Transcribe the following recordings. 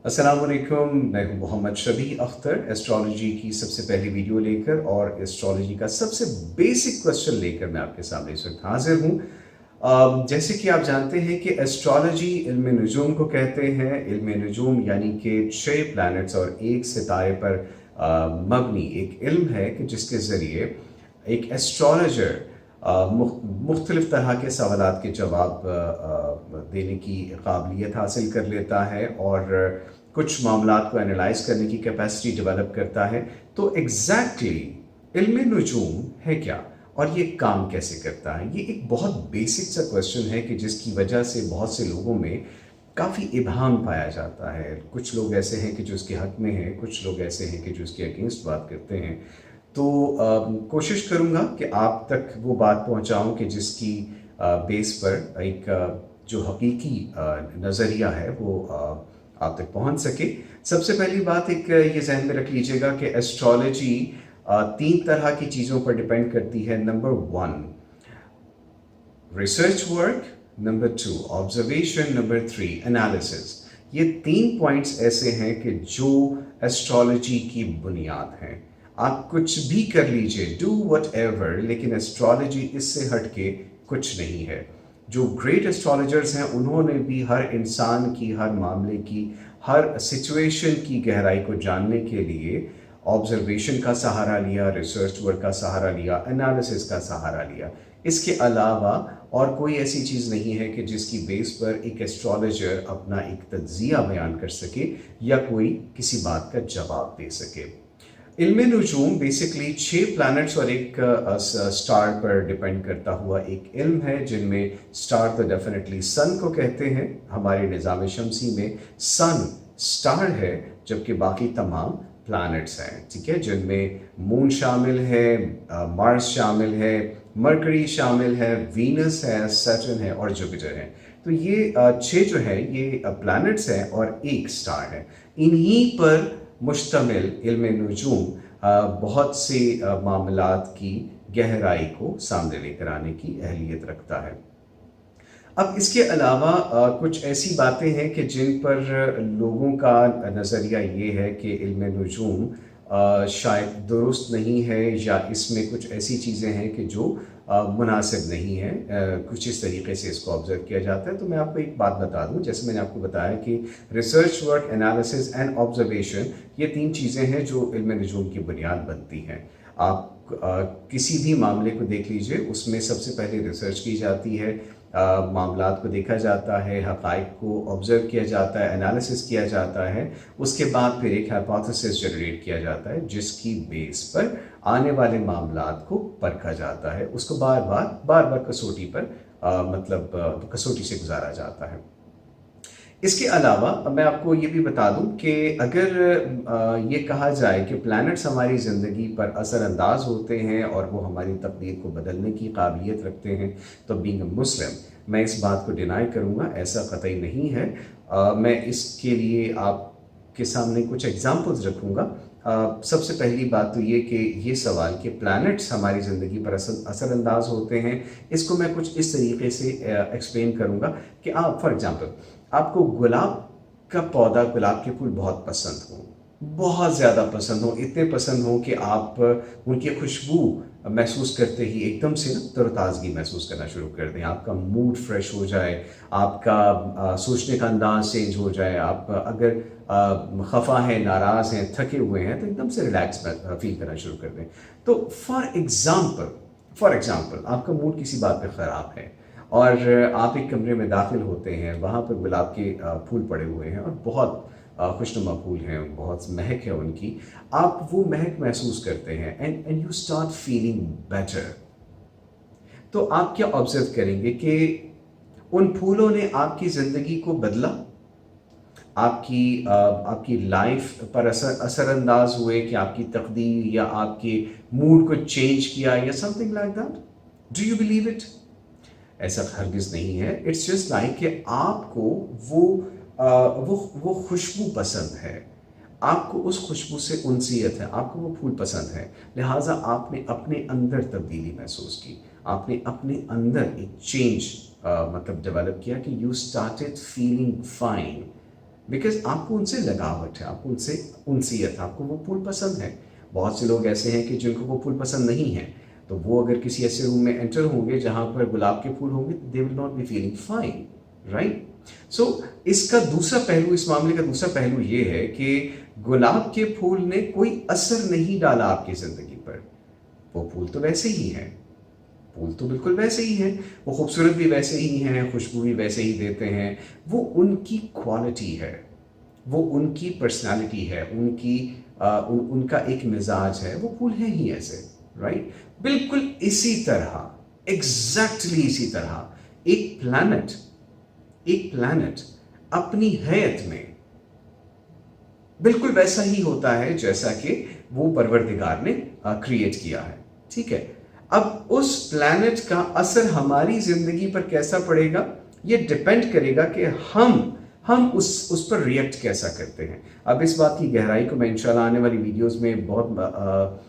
अस्सलाम वालेकुम, मैं हूं मोहम्मद शबी अख्तर एस्ट्रोलॉजी की सबसे पहली वीडियो लेकर और एस्ट्रोलॉजी का सबसे बेसिक क्वेश्चन लेकर मैं आपके सामने इस वक्त हाजिर हूं। जैसे कि आप जानते हैं कि एस्ट्रोलॉजी इल्म नजूम को कहते हैं। इल्म नजूम यानी कि 6 प्लैनेट्स और एक सितारे पर मबनी एक इल्म है कि जिसके ज़रिए एक एस्ट्रोलॉजर मुख्तलिफ तरह के सवालात के जवाब देने की काबिलियत हासिल कर लेता है और कुछ मामलात को एनालाइज करने की कैपेसिटी डेवलप करता है। तो एग्जैक्टली इल्म नजूम है क्या और ये काम कैसे करता है? ये एक बहुत बेसिक सा क्वेश्चन है कि जिसकी वजह से बहुत से लोगों में काफ़ी इबहम पाया जाता है। कुछ लोग ऐसे हैं कि जो इसके हक में हैं, कुछ लोग ऐसे हैं कि जो इसके अगेंस्ट बात करते हैं। तो कोशिश करूँगा कि आप तक वो बात पहुँचाऊँ कि जिसकी बेस पर एक जो हकीकी नज़रिया है वो आप तक पहुँच सके। सबसे पहली बात एक ये ज़हन में रख लीजिएगा कि एस्ट्रोलॉजी 3 तरह की चीज़ों पर डिपेंड करती है। Number 1 research work, number 2 observation, number 3 analysis. ये 3 पॉइंट्स ऐसे हैं कि जो एस्ट्रोलॉजी की बुनियाद हैं। आप कुछ भी कर लीजिए, डू वट एवर, लेकिन एस्ट्रोलॉजी इससे हट के कुछ नहीं है। जो ग्रेट एस्ट्रोलॉजर्स हैं उन्होंने भी हर इंसान की, हर मामले की, हर सिचुएशन की गहराई को जानने के लिए ऑब्जर्वेशन का सहारा लिया, रिसर्च वर्क का सहारा लिया, एनालिसिस का सहारा लिया। इसके अलावा और कोई ऐसी चीज़ नहीं है कि जिसकी बेस पर एक एस्ट्रोलॉजर अपना एक तज्जिया बयान कर सके या कोई किसी बात का जवाब दे सके। इल्म नजूम बेसिकली 6 प्लैनेट्स और एक स्टार पर डिपेंड करता हुआ एक इल्म है, जिनमें स्टार तो डेफिनेटली सन को कहते हैं। हमारे निज़ाम शमसी में सन स्टार है, जबकि बाकी तमाम प्लैनेट्स हैं, ठीक है, जिनमें मून शामिल है, मार्स शामिल है, मरकरी शामिल है, वीनस है, सैटर्न है और जुपिटर है। तो ये 6 जो है ये प्लैनेट्स हैं और एक स्टार है। इन्हीं पर मुश्तमिल इल्म नजूम बहुत से मामलात की गहराई को सामने लेकर आने की अहलियत रखता है। अब इसके अलावा कुछ ऐसी बातें हैं कि जिन पर लोगों का नज़रिया ये है कि इल्म नजूम शायद दुरुस्त नहीं है या इसमें कुछ ऐसी चीज़ें हैं कि जो मुनासिब नहीं है। कुछ इस तरीके से इसको ऑब्ज़र्व किया जाता है। तो मैं आपको एक बात बता दूं, जैसे मैंने आपको बताया कि research work, analysis and observation, ये 3 चीज़ें हैं जो इल्म नजूम की बुनियाद बनती हैं। आप किसी भी मामले को देख लीजिए, उसमें सबसे पहले रिसर्च की जाती है, मामलात को देखा जाता है, हक़ाइक़ को ऑब्ज़र्व किया जाता है, एनालिसिस किया जाता है। उसके बाद फिर एक हाइपोथेसिस जनरेट किया जाता है, जिसकी बेस पर आने वाले मामलात को परखा जाता है। उसको बार बार कसौटी पर कसौटी से गुजारा जाता है। इसके अलावा मैं आपको ये भी बता दूं कि अगर ये कहा जाए कि प्लैनेट्स हमारी ज़िंदगी पर असरअंदाज होते हैं और वो हमारी तकदीर को बदलने की काबिलियत रखते हैं, तो बीइंग अ मुस्लिम मैं इस बात को डिनाई करूँगा, ऐसा कतई नहीं है। मैं इसके लिए आपके सामने कुछ एग्जांपल्स रखूँगा। सबसे पहली बात तो ये कि ये सवाल कि प्लैनेट्स हमारी ज़िंदगी पर असरअंदाज होते हैं, इसको मैं कुछ इस तरीके से एक्सप्लेन करूँगा कि आप फॉर एग्ज़ाम्पल आपको गुलाब का पौधा, गुलाब के फूल बहुत पसंद हो, बहुत ज़्यादा पसंद हो, इतने पसंद हो कि आप उनकी खुशबू महसूस करते ही एकदम से ना तरोताज़गी महसूस करना शुरू कर दें। आपका मूड फ्रेश हो जाए, आपका सोचने का अंदाज़ चेंज हो जाए। आप अगर खफा हैं, नाराज़ हैं, थके हुए हैं, तो एकदम से रिलैक्स फील करना शुरू कर दें। तो फॉर एग्ज़ाम्पल आपका मूड किसी बात पे ख़राब है और आप एक कमरे में दाखिल होते हैं, वहाँ पर गुलाब के फूल पड़े हुए हैं और बहुत खुशनुमा फूल हैं, बहुत महक है उनकी। आप वो महक महसूस करते हैं and you start feeling better. तो आप क्या ऑब्जर्व करेंगे कि उन फूलों ने आपकी ज़िंदगी को बदला, आपकी लाइफ पर असरअंदाज हुए कि आपकी तकदीर या आपके मूड को चेंज किया या something like that. Do you believe it? ऐसा हरगिज़ नहीं है। इट्स जस्ट लाइक कि आपको वो खुशबू पसंद है, आपको उस खुशबू से उनसियत है, आपको वो फूल पसंद है, लिहाजा आपने अपने अंदर तब्दीली महसूस की, आपने अपने अंदर एक चेंज डेवलप किया कि you started feeling fine. Because आपको उनसे लगावट है, आपको उनसे उनसियत, आपको वो फूल पसंद है। बहुत से लोग ऐसे हैं कि जिनको वो फूल पसंद नहीं है, तो वो अगर किसी ऐसे रूम में एंटर होंगे जहाँ पर गुलाब के फूल होंगे, they will not be feeling fine, right. So इसका दूसरा पहलू, इस मामले का दूसरा पहलू ये है कि गुलाब के फूल ने कोई असर नहीं डाला आपकी ज़िंदगी पर। वो फूल तो वैसे ही हैं, फूल तो बिल्कुल वैसे ही हैं, वो खूबसूरत भी वैसे ही हैं, खुशबू भी वैसे ही देते हैं। वो उनकी क्वालिटी है, वो उनकी पर्सनालिटी है, उनका एक मिजाज है, वो फूल हैं ही ऐसे, राइट। बिल्कुल इसी तरह, एग्जैक्टली इसी तरह एक प्लैनेट अपनी हैत में बिल्कुल वैसा ही होता है जैसा कि वो परवरदिगार ने क्रिएट किया है, ठीक है। अब उस प्लैनेट का असर हमारी जिंदगी पर कैसा पड़ेगा, ये डिपेंड करेगा कि हम उस पर रिएक्ट कैसा करते हैं। अब इस बात की गहराई को मैं इंशाल्लाह आने वाली वीडियोस में बहुत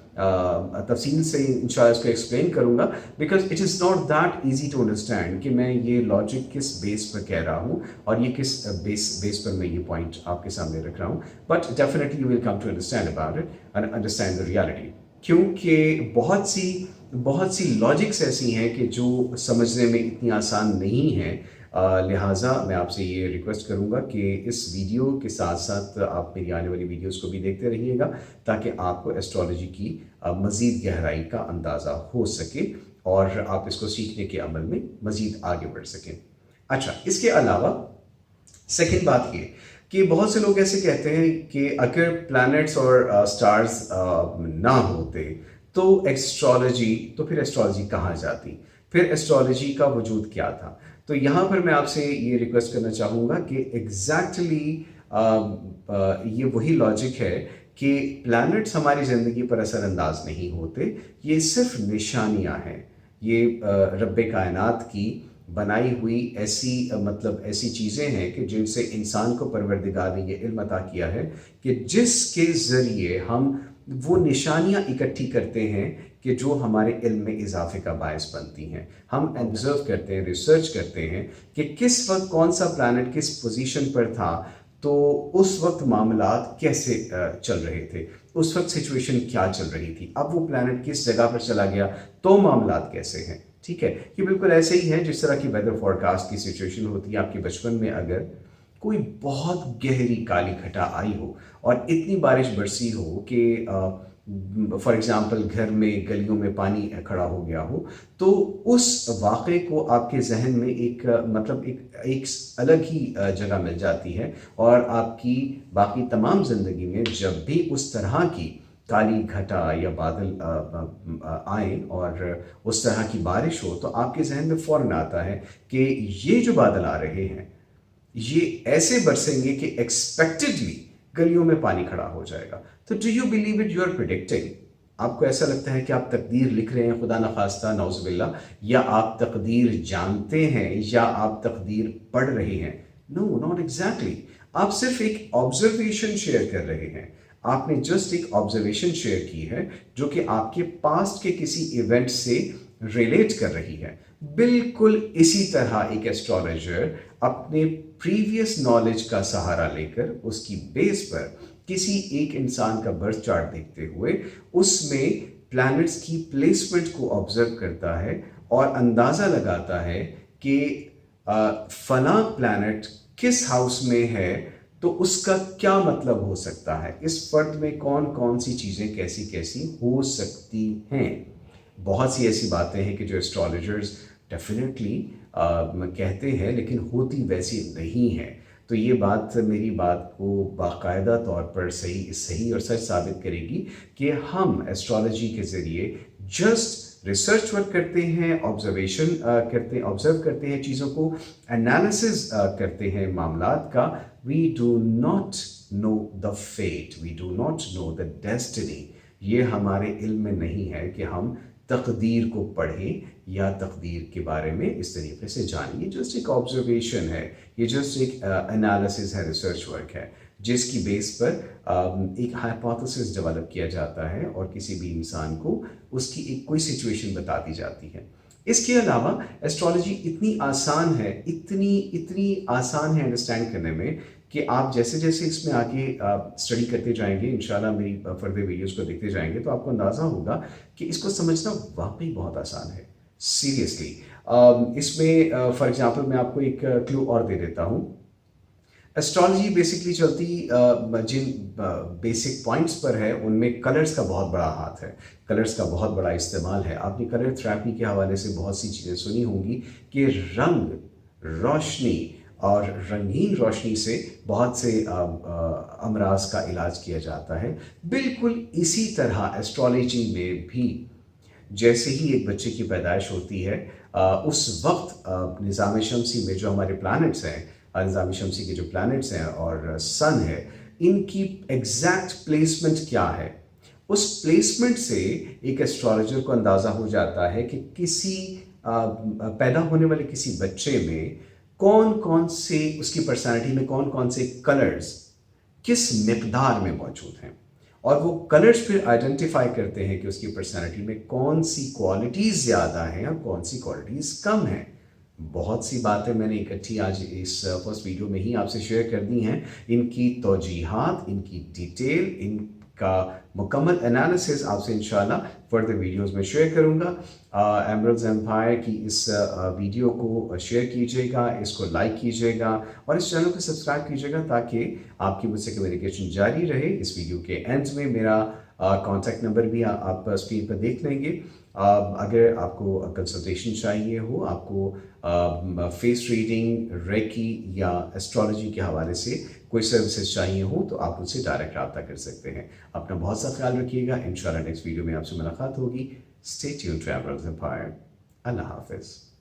तफसील से इंशाल्लाह इसको एक्सप्लेन करूंगा, because it is not that easy to understand कि मैं ये लॉजिक किस बेस पर कह रहा हूँ और ये किस बेस पर मैं ये पॉइंट आपके सामने रख रहा हूँ। But definitely you will come to understand about it and understand the reality, क्योंकि बहुत सी लॉजिक्स ऐसी हैं कि जो समझने में इतनी आसान नहीं है। लिहाजा मैं आपसे ये रिक्वेस्ट करूँगा कि इस वीडियो के साथ साथ आप मेरी आने वाली वीडियोस को भी देखते रहिएगा, ताकि आपको एस्ट्रोलॉजी की मज़ीद गहराई का अंदाज़ा हो सके और आप इसको सीखने के अमल में मज़ीद आगे बढ़ सकें। अच्छा, इसके अलावा सेकेंड बात ये कि बहुत से लोग ऐसे कहते हैं कि अगर प्लैनेट्स और स्टार्स ना होते तो फिर एस्ट्रोलॉजी कहाँ जाती, फिर एस्ट्रोलॉजी का वजूद क्या था। तो यहाँ पर मैं आपसे ये रिक्वेस्ट करना चाहूँगा कि एग्जैक्टली ये वही लॉजिक है कि प्लैनेट्स हमारी ज़िंदगी पर असरअंदाज नहीं होते, ये सिर्फ निशानियाँ हैं। ये रब्बे कायनात की बनाई हुई ऐसी चीज़ें हैं कि जिनसे इंसान को परवरदिगार ने ये इल्म अता किया है कि जिसके ज़रिए हम वो निशानियाँ इकट्ठी करते हैं कि जो हमारे इल्म में इजाफे का बायस बनती हैं। हम ऑब्जर्व करते हैं, रिसर्च करते हैं कि किस वक्त कौन सा प्लैनेट किस पोजीशन पर था, तो उस वक्त मामलात कैसे चल रहे थे, उस वक्त सिचुएशन क्या चल रही थी, अब वो प्लैनेट किस जगह पर चला गया तो मामलात कैसे हैं, ठीक है। ये बिल्कुल ऐसे ही है जिस तरह की वेदर फॉरकास्ट की सिचुएशन होती है। आपके बचपन में अगर कोई बहुत गहरी काली घटा आई हो और इतनी बारिश बरसी हो कि फॉर एग्ज़ाम्पल घर में गलियों में पानी खड़ा हो गया हो, तो उस वाक़े को आपके जहन में एक अलग ही जगह मिल जाती है और आपकी बाकी तमाम ज़िंदगी में जब भी उस तरह की काली घटा या बादल आए और उस तरह की बारिश हो, तो आपके जहन में फ़ौरन आता है कि ये जो बादल आ रहे हैं ये ऐसे बरसेंगे कि एक्सपेक्टेडली गलियों में पानी खड़ा हो जाएगा। तो do you believe it, you are predicting. आपको ऐसा लगता है कि आप तकदीर लिख रहे हैं, खुदा न खास्ता नाउज़ुबिल्लाह, या आप तकदीर जानते हैं या आप तकदीर पढ़ रहे हैं। No, not exactly. आप सिर्फ एक ऑब्जर्वेशन शेयर कर रहे हैं। आपने जस्ट एक ऑब्जर्वेशन शेयर की है जो कि आपके पास्ट के किसी इवेंट से रिलेट कर रही है। बिल्कुल इसी तरह एक एस्ट्रोलॉजर अपने प्रीवियस नॉलेज का सहारा लेकर उसकी बेस पर किसी एक इंसान का बर्थ चार्ट देखते हुए उसमें प्लैनेट्स की प्लेसमेंट को ऑब्जर्व करता है और अंदाज़ा लगाता है कि फला प्लैनेट किस हाउस में है तो उसका क्या मतलब हो सकता है, इस फर्द में कौन कौन सी चीज़ें कैसी कैसी हो सकती हैं। बहुत सी ऐसी बातें हैं कि जो एस्ट्रोलॉजर्स डेफिनेटली कहते हैं लेकिन होती वैसी नहीं है। तो ये बात मेरी बात को बाकायदा तौर पर सही और सच साबित करेगी कि हम एस्ट्रोलॉजी के ज़रिए जस्ट रिसर्च वर्क करते हैं, ऑब्जर्व करते हैं चीज़ों को, एनालिसिस करते हैं मामलात का। We do not know the fate, we do not know the destiny. ये हमारे इल्म में नहीं है कि हम तकदीर को पढ़ें या तकदीर के बारे में इस तरीके से जानें। ये जस्ट एक ऑब्जर्वेशन है, ये जस्ट एक एनालिसिस है, रिसर्च वर्क है, जिसकी बेस पर एक हाइपोथेसिस डेवलप किया जाता है और किसी भी इंसान को उसकी एक कोई सिचुएशन बता दी जाती है। इसके अलावा एस्ट्रोलॉजी इतनी आसान है, इतनी आसान है अंडरस्टैंड करने में कि आप जैसे जैसे इसमें आगे स्टडी करते जाएंगे, इंशाल्लाह मेरी फर्दर वीडियोस को देखते जाएंगे, तो आपको अंदाज़ा होगा कि इसको समझना वाकई बहुत आसान है, सीरियसली। इसमें फॉर एग्जांपल मैं आपको एक क्लू और दे देता हूँ। एस्ट्रोलॉजी बेसिकली चलती जिन बेसिक पॉइंट्स पर है, उनमें कलर्स का बहुत बड़ा हाथ है, कलर्स का बहुत बड़ा इस्तेमाल है। आपने कलर थेरेपी के हवाले से बहुत सी चीज़ें सुनी होंगी कि रंग, रोशनी और रंगीन रोशनी से बहुत से अमराज का इलाज किया जाता है। बिल्कुल इसी तरह एस्ट्रोलॉजी में भी जैसे ही एक बच्चे की पैदाइश होती है, उस वक्त निज़ाम शमसी में जो हमारे प्लैनेट्स हैं, निज़ाम शमसी के जो प्लैनेट्स हैं और सन है, इनकी एग्जैक्ट प्लेसमेंट क्या है, उस प्लेसमेंट से एक एस्ट्रोलॉजर को अंदाज़ा हो जाता है कि किसी पैदा होने वाले किसी बच्चे में कौन कौन से, उसकी पर्सनालिटी में कौन कौन से कलर्स किस मिकदार में मौजूद हैं, और वो कलर्स फिर आइडेंटिफाई करते हैं कि उसकी पर्सनालिटी में कौन सी क्वालिटीज़ ज़्यादा हैं और कौन सी क्वालिटीज़ कम हैं। बहुत सी बातें मैंने इकट्ठी आज इस फर्स्ट वीडियो में ही आपसे शेयर कर दी हैं। इनकी तौजीहात, इनकी डिटेल, इनका मुकम्मल एनालिसिस आपसे इंशाल्लाह फर्दर वीडियोस में शेयर करूंगा। एमरल्ड्स एम्पायर की इस वीडियो को शेयर कीजिएगा, इसको लाइक कीजिएगा और इस चैनल को सब्सक्राइब कीजिएगा ताकि आपकी मुझसे कम्युनिकेशन जारी रहे। इस वीडियो के एंड में मेरा कॉन्टैक्ट नंबर भी आप स्क्रीन पर देख लेंगे। अगर आपको कंसल्टेशन चाहिए हो, आपको फेस रीडिंग, रेकी या एस्ट्रोलॉजी के हवाले से कोई सर्विसेज चाहिए हो, तो आप मुझसे डायरेक्ट रब्ता कर सकते हैं। अपना बहुत सा ख्याल रखिएगा। इंशाल्लाह नेक्स्ट वीडियो में आपसे मुलाकात होगी। Stay tuned to Emeralds Empire. अल्लाह हाफिज़।